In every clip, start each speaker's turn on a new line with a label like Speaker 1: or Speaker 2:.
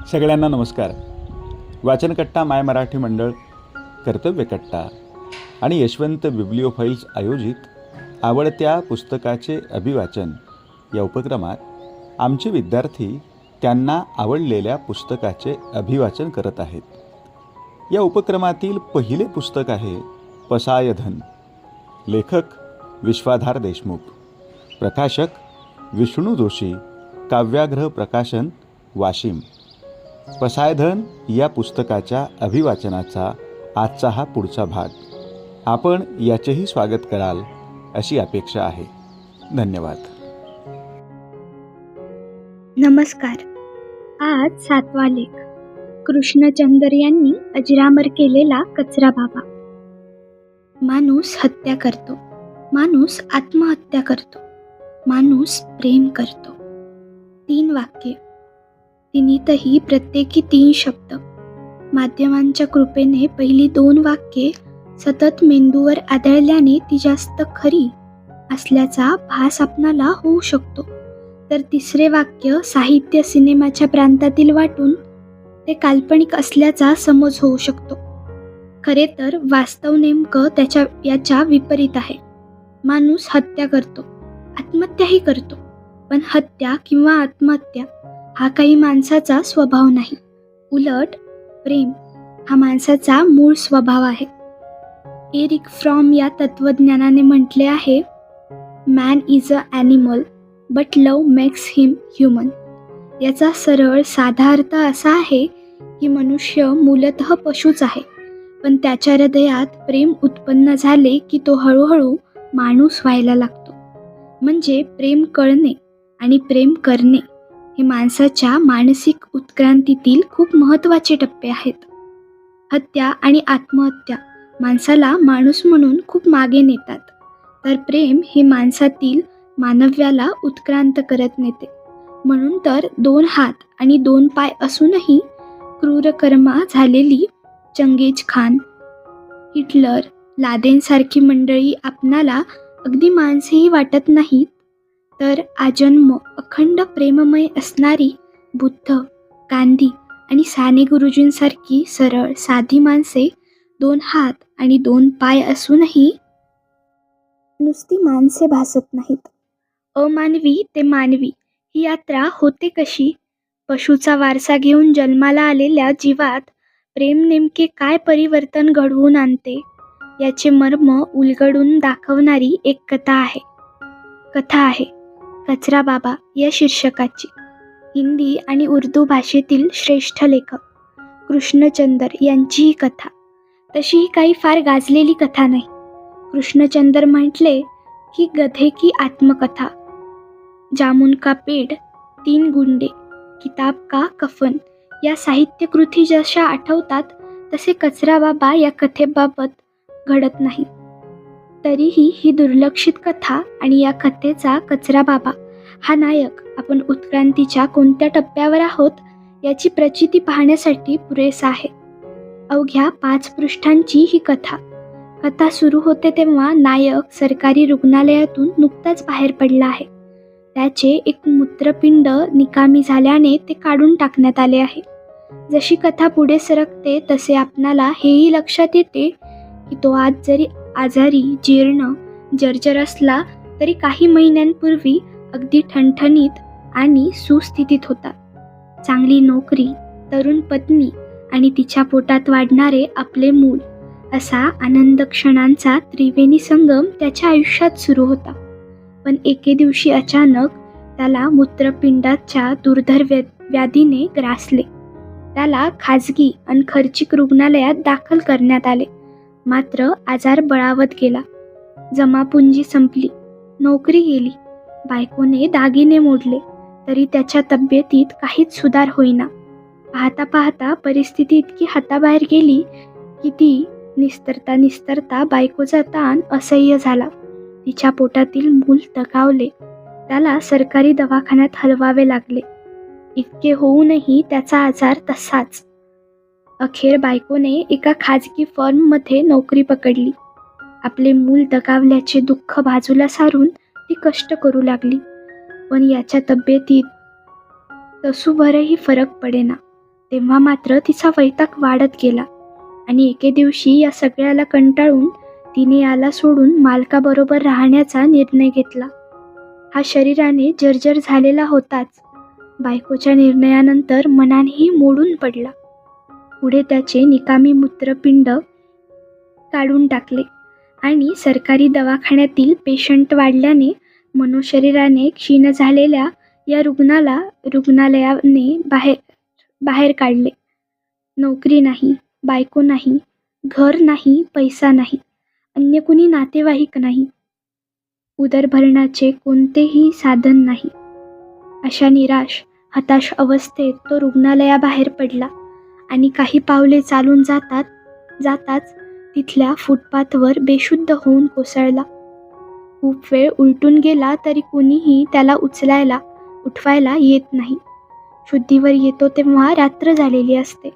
Speaker 1: सगळ्यांना नमस्कार. वाचनकट्टा माय मराठी मंडळ, कर्तव्यकट्टा आणि यशवंत बिब्लिओफाईल्स आयोजित आवडत्या पुस्तकाचे अभिवाचन या उपक्रमात आमचे विद्यार्थी त्यांना आवडलेल्या पुस्तकाचे अभिवाचन करत आहेत. या उपक्रमातील पहिले पुस्तक आहे पसायधन. लेखक विश्वाधार देशमुख, प्रकाशक विष्णू जोशी, काव्याग्रह प्रकाशन, वाशिम. पसायधन या पुस्तकाच्या अभिवाचनाचा आजचा हा पुढचा भाग. आपण याचेही स्वागत कराल अशी अपेक्षा आहे. धन्यवाद.
Speaker 2: नमस्कार. आज 7वा लेख. कृष्णचंदर यांनी अजरामर केलेला कचरा बाबा. माणूस हत्या करतो, माणूस आत्महत्या करतो, माणूस प्रेम करतो. 3 वाक्ये, तिन्हीतही प्रत्येकी 3 शब्द. माध्यमांच्या कृपेने पहिली 2 वाक्ये सतत मेंदूवर आदळल्याने ती जास्त खरी असल्याचा भास आपणाला होऊ शकतो, तर तिसरे वाक्य साहित्य सिनेमाच्या प्रांतातील वाटून ते काल्पनिक असल्याचा समज होऊ शकतो. खरे तर वास्तव नेमकं याच्या विपरीत आहे. माणूस हत्या करतो, आत्महत्याही करतो, पण हत्या किंवा आत्महत्या हा काही माणसाचा स्वभाव नाही. उलट प्रेम हा माणसाचा मूळ स्वभाव आहे. एरिक फ्रॉम या तत्वज्ञानाने म्हटले आहे, man is a animal but love makes him human. याचा सरळ साधा अर्थ असा आहे की मनुष्य मूलतः पशुच आहे, पण त्याच्या हृदयात प्रेम उत्पन्न झाले की तो हळूहळू माणूस व्हायला लागतो. म्हणजे प्रेम कळणे आणि प्रेम करणे हे माणसाच्या मानसिक उत्क्रांतीतील खूप महत्त्वाचे टप्पे आहेत. हत्या आणि आत्महत्या माणसाला माणूस म्हणून खूप मागे नेतात, तर प्रेम हे माणसातील मानव्याला उत्क्रांत करत नेते. म्हणून तर 2 हात आणि 2 पाय असूनही क्रूरकर्मा झालेली चंगेज खान, हिटलर, लादेनसारखी मंडळी आपणाला अगदी माणसेही वाटत नाहीत, तर आजन्म अखंड प्रेममय असणारी बुद्ध, गांधी आणि साने गुरुजींसारखी सरळ साधी माणसे 2 हात आणि 2 पाय असूनही नुसती माणसे भासत नाहीत. अमानवी ते मानवी ही यात्रा होते कशी? पशुचा वारसा घेऊन जन्माला आलेल्या जीवात प्रेम नेमके काय परिवर्तन घडवून आणते याचे मर्म उलगडून दाखवणारी एक कथा आहे कचरा बाबा या शीर्षकाची. हिंदी आणि उर्दू भाषेतील श्रेष्ठ लेखक कृष्णचंदर यांची ही कथा. तशी ही काही फार गाजलेली कथा नाही. कृष्णचंदर म्हटले की गधे की आत्मकथा, जामुन का पेड़, 3 गुंडे, किताब का कफन या साहित्यकृती जशा आठवतात तसे कचरा बाबा या कथेबाबत घडत नाही. तरीही ही दुर्लक्षित कथा आणि या कथेचा कचरा बाबा हा नायक आपण उत्क्रांतीच्या कोणत्या टप्प्यावर आहोत याची प्रचिती पाहण्यासाठी पुरेसा आहे. अवघ्या 5 पृष्ठांची ही कथा सुरू होते तेव्हा नायक सरकारी रुग्णालयातून नुकताच बाहेर पडला आहे. त्याचे एक मूत्रपिंड निकामी झाल्याने ते काढून टाकण्यात आले आहे. जशी कथा पुढे सरकते तसे आपणाला हेही लक्षात येते की तो आज जरी आजारी, जीर्ण, जर्जर असला तरी काही महिन्यांपूर्वी अगदी ठणठणीत आणि सुस्थितीत होता. चांगली नोकरी, तरुण पत्नी आणि तिच्या पोटात वाढणारे आपले मूल असा आनंद क्षणांचा त्रिवेणी संगम त्याच्या आयुष्यात सुरू होता. पण एके दिवशी अचानक त्याला मूत्रपिंडाच्या दुर्धर व्याधीने ग्रासले. त्याला खाजगी आणि खर्चिक रुग्णालयात दाखल करण्यात आले. मात्र आजार बळावत गेला. जमापुंजी संपली, नोकरी गेली, बायकोने दागिने मोडले, तरी त्याच्या तब्येतीत काहीच सुधार होईना. पाहता पाहता परिस्थिती इतकी हाताबाहेर गेली की ती निस्तरता बायकोचा ताण असह्य झाला. तिच्या पोटातील मूल दगावले. त्याला सरकारी दवाखान्यात हलवावे लागले. इतके होऊनही त्याचा आजार तसाच. अखेर बायकोने एका खाजगी फर्ममध्ये नोकरी पकडली. आपले मूल दगावल्याचे दुःख बाजूला सारून ती कष्ट करू लागली. पण याच्या तब्येतीत तसूभरही फरक पडेना. तेव्हा मात्र तिचा वैताग वाढत गेला आणि एके दिवशी या सगळ्याला कंटाळून तिने याला सोडून मालकाबरोबर राहण्याचा निर्णय घेतला. हा शरीराने जर्जर झालेला होताच, बायकोच्या निर्णयानंतर मनानेही मोडून पडला. पुढे त्याचे निकामी मूत्रपिंड काढून टाकले आणि सरकारी दवाखान्यातील पेशंट वाढल्याने मनोशरीराने क्षीण झालेल्या या रुग्णालयाने बाहेर काढले. नोकरी नाही, बायको नाही, घर नाही, पैसा नाही, अन्य कुणी नातेवाईक नाही, उदरभरणाचे कोणतेही साधन नाही. अशा निराश, हताश अवस्थेत तो रुग्णालयाबाहेर पडला आणि काही पावले चालून जाताच तिथल्या फुटपाथवर बेशुद्ध होऊन कोसळला. खूप वेळ उलटून गेला तरी कुणीही त्याला उठवायला येत नाही. शुद्धीवर येतो तेव्हा रात्र झालेली असते.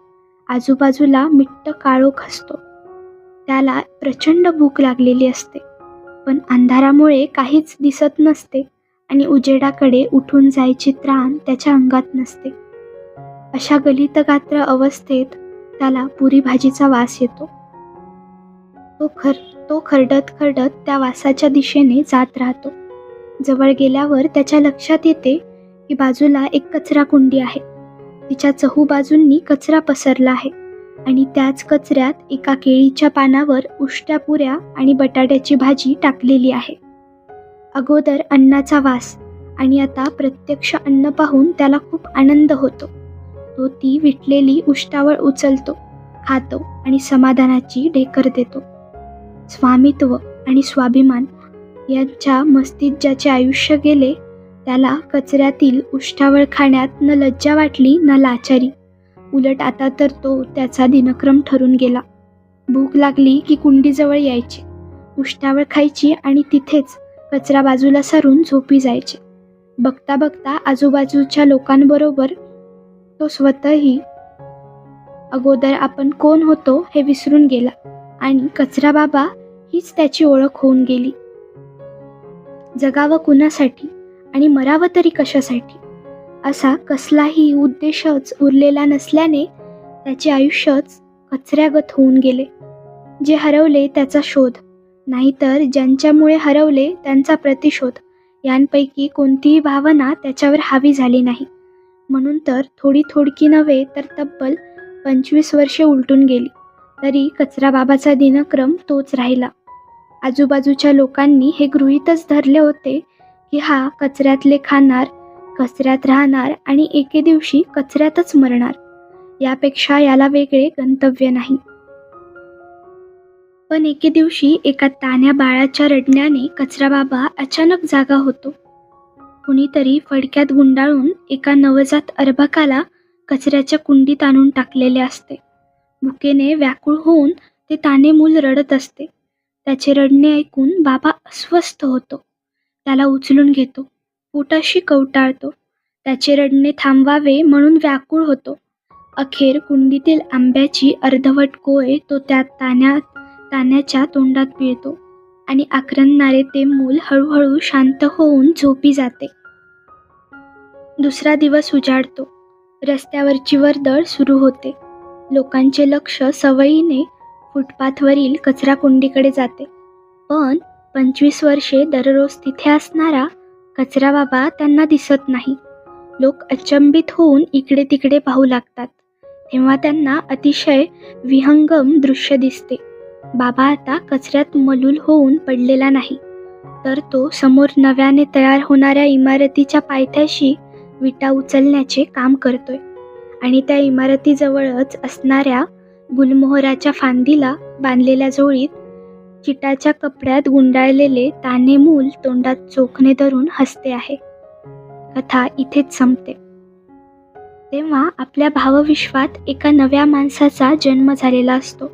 Speaker 2: आजूबाजूला मिट्ट काळोख असतो. त्याला प्रचंड भूक लागलेली असते, पण अंधारामुळे काहीच दिसत नसते आणि उजेडाकडे उठून जायची त्राण त्याच्या अंगात नसते. अशा गलितगात्र अवस्थेत त्याला पुरी भाजीचा वास येतो. तो खरडत त्या वासाच्या दिशेने जात राहतो. जवळ गेल्यावर त्याच्या लक्षात येते की बाजूला एक कचरा कुंडी आहे. तिच्या चहूबाजूंनी कचरा पसरला आहे आणि त्याच कचऱ्यात एका केळीच्या पानावर उष्ट्या पुऱ्या आणि बटाट्याची भाजी टाकलेली आहे. अगोदर अन्नाचा वास आणि आता प्रत्यक्ष अन्न पाहून त्याला खूप आनंद होतो. तो ती विटलेली उष्टावळ उचलतो, खातो आणि समाधानाची ढेकर देतो. स्वामित्व आणि स्वाभिमान यांच्या मस्तीत ज्याचे आयुष्य गेले, त्याला कचऱ्यातील उष्टावळ खाण्यात न लज्जा वाटली न लाचारी. उलट आता तर तो त्याचा दिनक्रम ठरून गेला. भूक लागली की कुंडीजवळ यायचे, उष्टावळ खायची आणि तिथेच कचरा बाजूला सारून झोपी जायचे. बघता बघता आजूबाजूच्या लोकांबरोबर तो स्वतःही अगोदर आपण कोण होतो हे विसरून गेला आणि कचरा बाबा हीच त्याची ओळख होऊन गेली. जगावं कुणासाठी आणि मरावं तरी कशासाठी असा कसलाही उद्देशच उरलेला नसल्याने त्याचे आयुष्यच कचऱ्यागत होऊन गेले. जे हरवले त्याचा शोध, नाहीतर ज्यांच्यामुळे हरवले त्यांचा प्रतिशोध यांपैकी कोणतीही भावना त्याच्यावर हावी झाली नाही. म्हणून तर थोडकी नव्हे तर तब्बल 25 वर्षे उलटून गेली तरी कचरा बाबाचा दिनक्रम तोच राहिला. आजूबाजूच्या लोकांनी हे गृहीतच धरले होते की हा कचऱ्यातले खाणार, कचऱ्यात राहणार आणि एके दिवशी कचऱ्यातच मरणार. यापेक्षा याला वेगळे गंतव्य नाही. पण एके दिवशी एका तान्ह्या बाळाच्या रडण्याने कचरा बाबा अचानक जागा होतो. कुणीतरी फडक्यात गुंडाळून एका नवजात अर्भकाला कचऱ्याच्या कुंडीत आणून टाकलेले असते. भुकेने व्याकुळ होऊन ते ताने मूल रडत असते. त्याचे रडणे ऐकून बाबा अस्वस्थ होतो. त्याला उचलून घेतो, पोटाशी कवटाळतो. त्याचे रडणे थांबवावे म्हणून व्याकुळ होतो. अखेर कुंडीतील आंब्याची अर्धवट कोय तो त्या तान्याच्या तोंडात पिळतो आणि आक्रंदणारे ते मूल हळूहळू शांत होऊन झोपी जाते. दुसरा दिवस उजाडतो. रस्त्यावरची वर्दळ सुरू होते. लोकांचे लक्ष सवयीने फुटपाथवरील कचरा कुंडीकडे जाते. पण 25 वर्षे दररोज तिथे असणारा कचरा बाबा त्यांना दिसत नाही. लोक अचंबित होऊन इकडे तिकडे पाहू लागतात. तेव्हा त्यांना अतिशय विहंगम दृश्य दिसते. बाबा आता कचऱ्यात मलूल होऊन पडलेला नाही, तर तो समोर नव्याने तयार होणाऱ्या इमारतीच्या पायथ्याशी विटा उचलण्याचे काम करतोय आणि त्या इमारतीजवळच असणाऱ्या गुलमोहराच्या फांदीला बांधलेल्या झोळीत चिटाच्या कपड्यात गुंडाळलेले ताने मूल तोंडात चोखणे धरून हसते आहे. कथा इथेच संपते. तेव्हा आपल्या भावविश्वात एका नव्या माणसाचा जन्म झालेला असतो.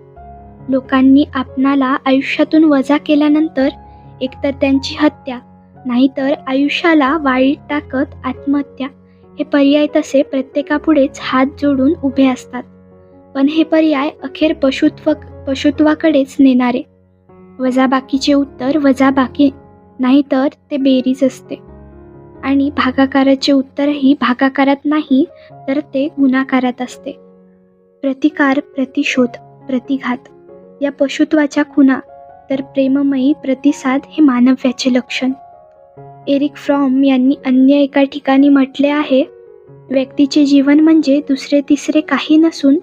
Speaker 2: लोकांनी आपणाला आयुष्यातून वजा केल्यानंतर एकतर त्यांची हत्या, नाहीतर आयुष्याला वाळीत टाकत आत्महत्या हे पर्याय तसे प्रत्येकापुढेच हात जोडून उभे असतात. पण हे पर्याय अखेर पशुत्वाकडेच नेणारे. वजाबाकीचे उत्तर वजाबाकी नाहीतर ते बेरीज असते आणि भागाकाराचे उत्तरही भागाकारात नाही तर ते गुणाकारात असते. प्रतिकार, प्रतिशोध, प्रतिघात या पशुत्वाच्या खुणा, तर प्रेममयी प्रतिसाद हे मानव्याचे लक्षण. एरिक फ्रॉम यांनी अन्य एका ठिकाणी म्हटले आहे, व्यक्तीचे जीवन म्हणजे दुसरे तिसरे काही नसून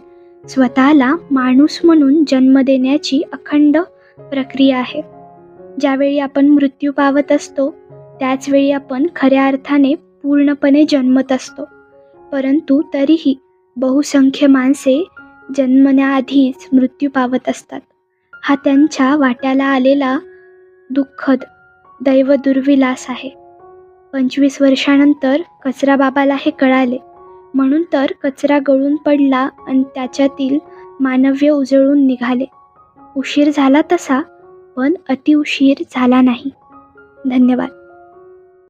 Speaker 2: स्वतःला माणूस म्हणून जन्म देण्याची अखंड प्रक्रिया आहे. ज्यावेळी आपण मृत्यू पावत असतो त्याचवेळी आपण खऱ्या अर्थाने पूर्णपणे जन्मत असतो. परंतु तरीही बहुसंख्य माणसे जन्मण्याआधीच मृत्यू पावत असतात. हा त्यांच्या वाट्याला आलेला दुःखद दैवदुर्विलास आहे. 25 वर्षानंतर कचरा बाबाला हे कळाले. म्हणून तर कचरा गळून पडला आणि त्याच्यातील मानव्य उजळून निघाले. उशीर झाला तसा, पण अतिउशीर झाला नाही. धन्यवाद.